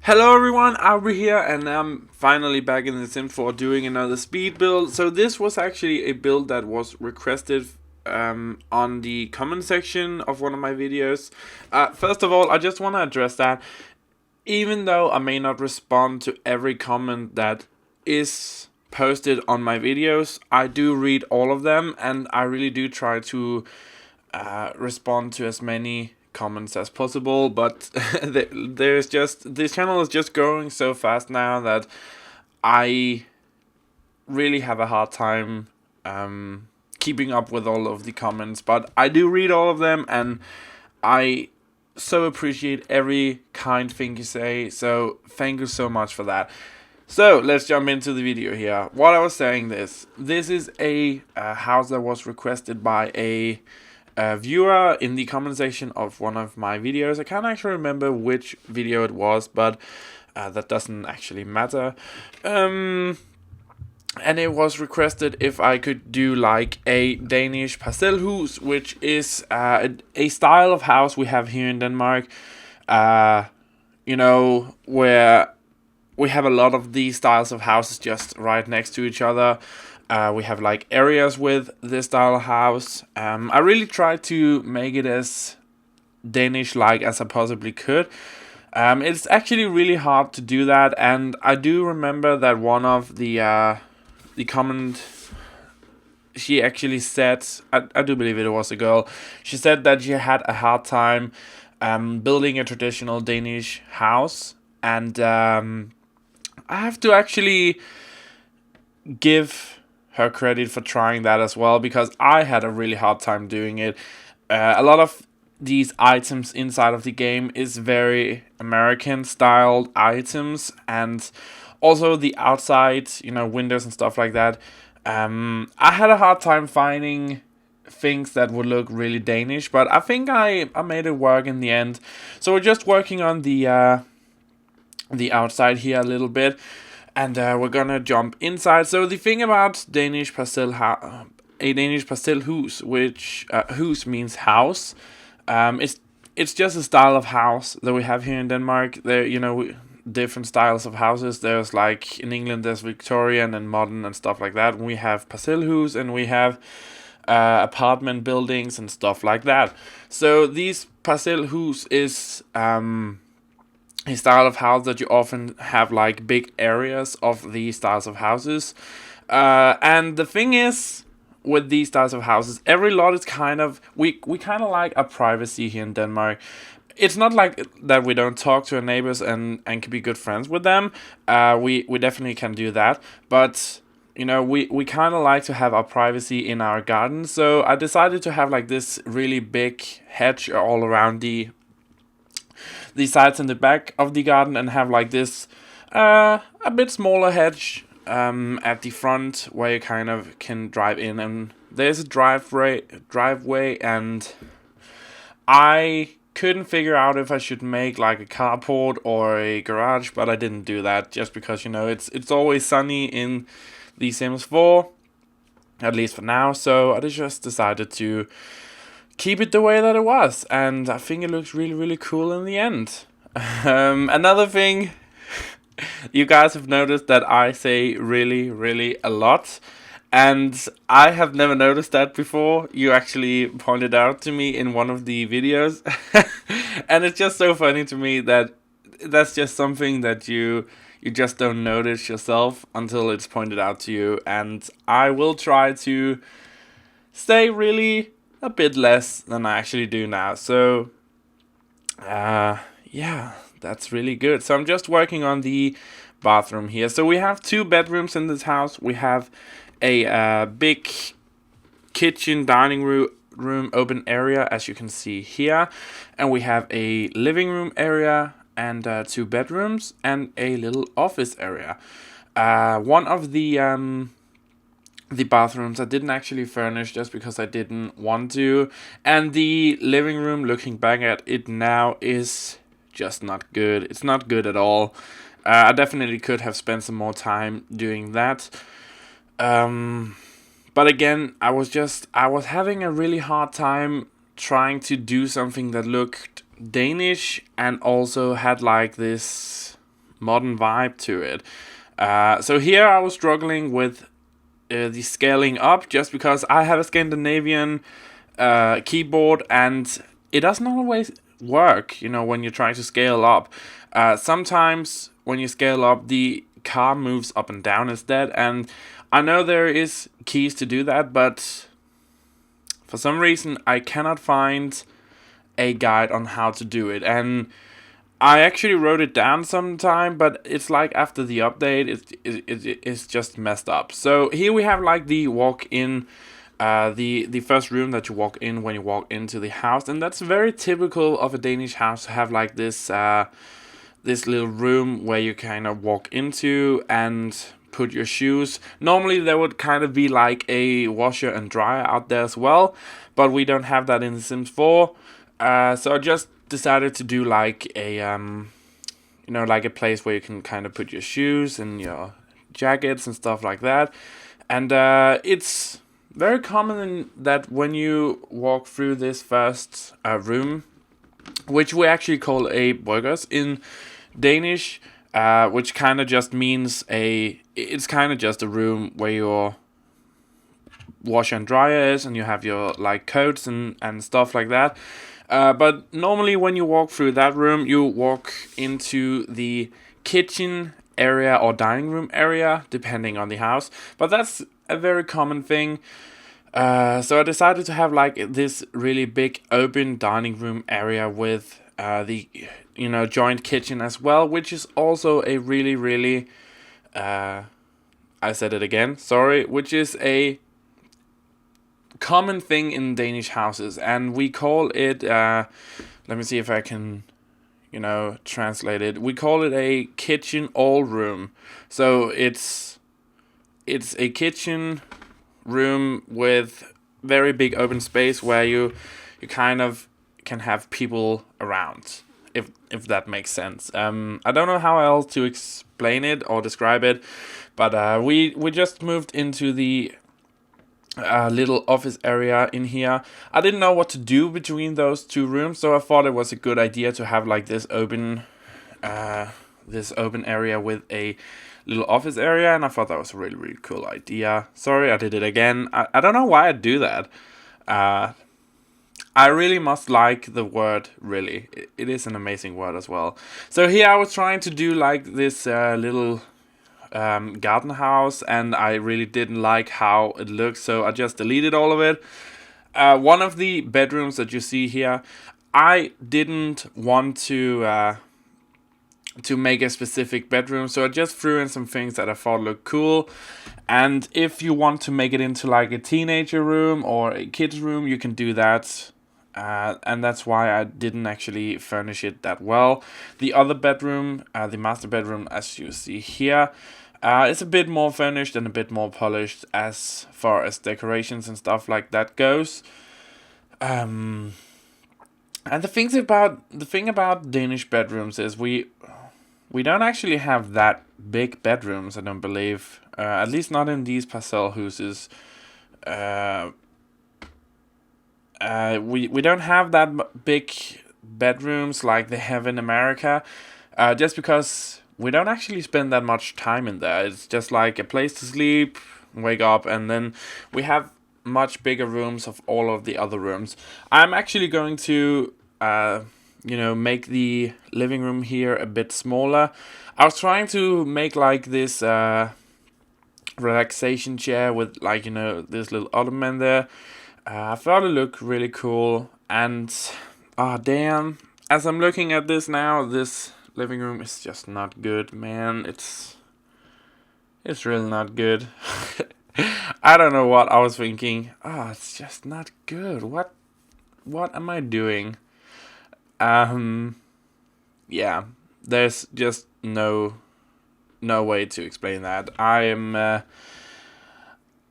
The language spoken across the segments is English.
Hello everyone, Auvbri here, and I'm finally back in the sim for doing another speed build. So this was actually a build that was requested on the comment section of one of my videos. First of all, I just want to address that even though I may not respond to every comment that is posted on my videos, I do read all of them, and I really do try to respond to as many comments as possible. But there's just, this channel is just growing so fast now that I really have a hard time keeping up with all of the comments. But I do read all of them, and I so appreciate every kind thing you say, so thank you so much for that. So let's jump into the video here. What I was saying, this is a house that was requested by a viewer in the comment section of one of my videos. I can't actually remember which video it was, but that doesn't actually matter. And it was requested if I could do like a Danish Parcelhus, which is a style of house we have here in Denmark. You know, where we have a lot of these styles of houses just right next to each other. We have like areas with this style of house. I really tried to make it as Danish-like as I possibly could. It's actually really hard to do that, and I do remember that one of the comment, she actually said, I do believe it was a girl, she said that she had a hard time building a traditional Danish house, and I have to actually give her credit for trying that as well, because I had a really hard time doing it. A lot of these items inside of the game is very American styled items, and also the outside, you know, windows and stuff like that. I had a hard time finding things that would look really Danish, but I think I made it work in the end. So we're just working on the outside here a little bit, and we're gonna jump inside. So the thing about Danish Parcelhus, which hus means house, it's just a style of house that we have here in Denmark. There, you know, different styles of houses. There's like in England, there's Victorian and modern and stuff like that. We have Parcelhus, and we have apartment buildings and stuff like that. So these Parcelhus is a style of house that you often have like big areas of these styles of houses. And the thing is, with these styles of houses, every lot is kind of, we kind of like a privacy here in Denmark. It's not like that we don't talk to our neighbors and can be good friends with them. We definitely can do that, but you know, we kind of like to have our privacy in our garden. So I decided to have like this really big hedge all around the sides and the back of the garden, and have like this a bit smaller hedge at the front where you kind of can drive in, and there's a driveway, and I couldn't figure out if I should make like a carport or a garage, but I didn't do that just because, you know, it's always sunny in the Sims 4, at least for now. So I just decided to keep it the way that it was, and I think it looks really, really cool in the end. Another thing, you guys have noticed that I say really, really a lot, and I have never noticed that before. You actually pointed out to me in one of the videos, and it's just so funny to me that that's just something that you just don't notice yourself until it's pointed out to you. And I will try to say really a bit less than I actually do now. So yeah, that's really good. So I'm just working on the bathroom here. So we have 2 bedrooms in this house. We have a big kitchen, dining room open area, as you can see here, and we have a living room area, and 2 bedrooms, and a little office area. One of the bathrooms I didn't actually furnish just because I didn't want to, and the living room, looking back at it now, is just not good. It's not good at all. I definitely could have spent some more time doing that. But again, I was having a really hard time trying to do something that looked Danish and also had like this modern vibe to it. So here I was struggling with the scaling up, just because I have a Scandinavian keyboard and it doesn't always work, when you try to scale up. Sometimes when you scale up, the car moves up and down instead, and I know there is keys to do that, but for some reason I cannot find a guide on how to do it. And I actually wrote it down sometime, but it's like after the update, it's just messed up. So here we have like the walk-in, the first room that you walk in when you walk into the house, and that's very typical of a Danish house to have like this this little room where you kind of walk into and put your shoes. Normally there would kind of be like a washer and dryer out there as well, but we don't have that in The Sims 4. So I just decided to do like a like a place where you can kind of put your shoes and your jackets and stuff like that. And it's very common that when you walk through this first room, which we actually call a borgers in Danish, which kind of just means it's kind of just a room where your washer and dryer is, and you have your like coats and stuff like that. But normally when you walk through that room, you walk into the kitchen area or dining room area, depending on the house. But that's a very common thing. So I decided to have like this really big open dining room area with the joint kitchen as well, which is also a really, really I said it again, sorry, which is a common thing in Danish houses, and we call it let me see if I can translate it. We call it a kitchen all room. So it's a kitchen room with very big open space where you kind of can have people around, if that makes sense. I don't know how else to explain it or describe it, but we just moved into the little office area in here. I didn't know what to do between those two rooms, so I thought it was a good idea to have like this open area with a little office area, and I thought that was a really, really cool idea. Sorry, I did it again. I don't know why I do that. I really must like the word really. It is an amazing word as well. So here I was trying to do like this little garden house, and I really didn't like how it looked, so I just deleted all of it. One of the bedrooms that you see here, I didn't want to make a specific bedroom, so I just threw in some things that I thought looked cool. And if you want to make it into like a teenager room or a kid's room, you can do that. And that's why I didn't actually furnish it that well. The other bedroom, the master bedroom, as you see here, is a bit more furnished and a bit more polished as far as decorations and stuff like that goes. And the thing about Danish bedrooms is we don't actually have that big bedrooms, I don't believe. At least not in these Parcelhuses. We don't have that big bedrooms like they have in America, just because we don't actually spend that much time in there. It's just like a place to sleep, wake up, and then we have much bigger rooms of all of the other rooms. I'm actually going to make the living room here a bit smaller. I was trying to make like this relaxation chair with like this little ottoman there. I thought it looked really cool, and damn, as I'm looking at this now, this living room is just not good, man. It's really not good. I don't know what I was thinking. It's just not good. What am I doing? Yeah, there's just no way to explain that.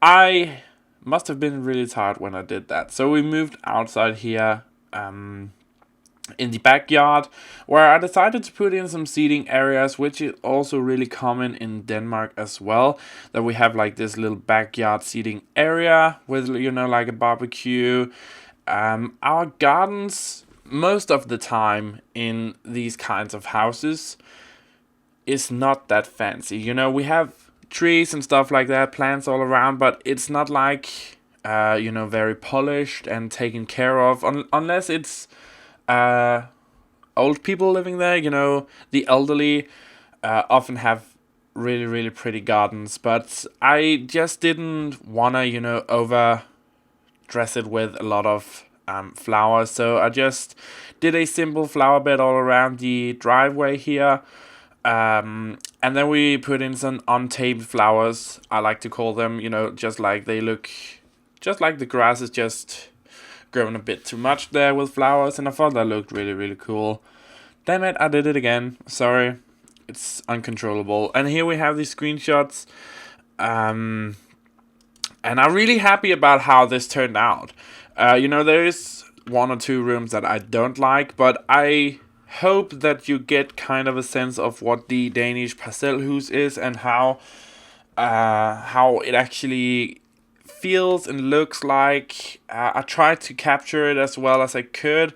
I must have been really tired when I did that. So we moved outside here in the backyard, where I decided to put in some seating areas, which is also really common in Denmark as well, that we have like this little backyard seating area with like a barbecue. Our gardens most of the time in these kinds of houses is not that fancy. You know, we have trees and stuff like that, plants all around, but it's not like you know, very polished and taken care of, unless it's old people living there. You know, the elderly often have really, really pretty gardens, but I just didn't wanna, you know, over dress it with a lot of flowers. So I just did a simple flower bed all around the driveway here. And then we put in some untamed flowers, I like to call them, you know, just like they look, just like the grass is just growing a bit too much there with flowers, and I thought that looked really, really cool. Damn it, I did it again. Sorry. It's uncontrollable. And here we have these screenshots. And I'm really happy about how this turned out. You know, there is 1 or 2 rooms that I don't like, but I hope that you get kind of a sense of what the Danish Parcelhus is and how it actually feels and looks like. I tried to capture it as well as I could,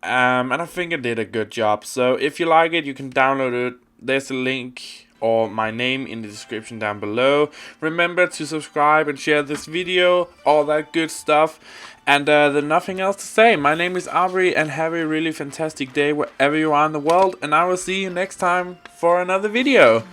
and I think I did a good job. So if you like it, you can download it. There's a link or my name in the description down below. Remember to subscribe and share this video, all that good stuff. And there's nothing else to say. My name is Auvbri, and have a really fantastic day wherever you are in the world. And I will see you next time for another video.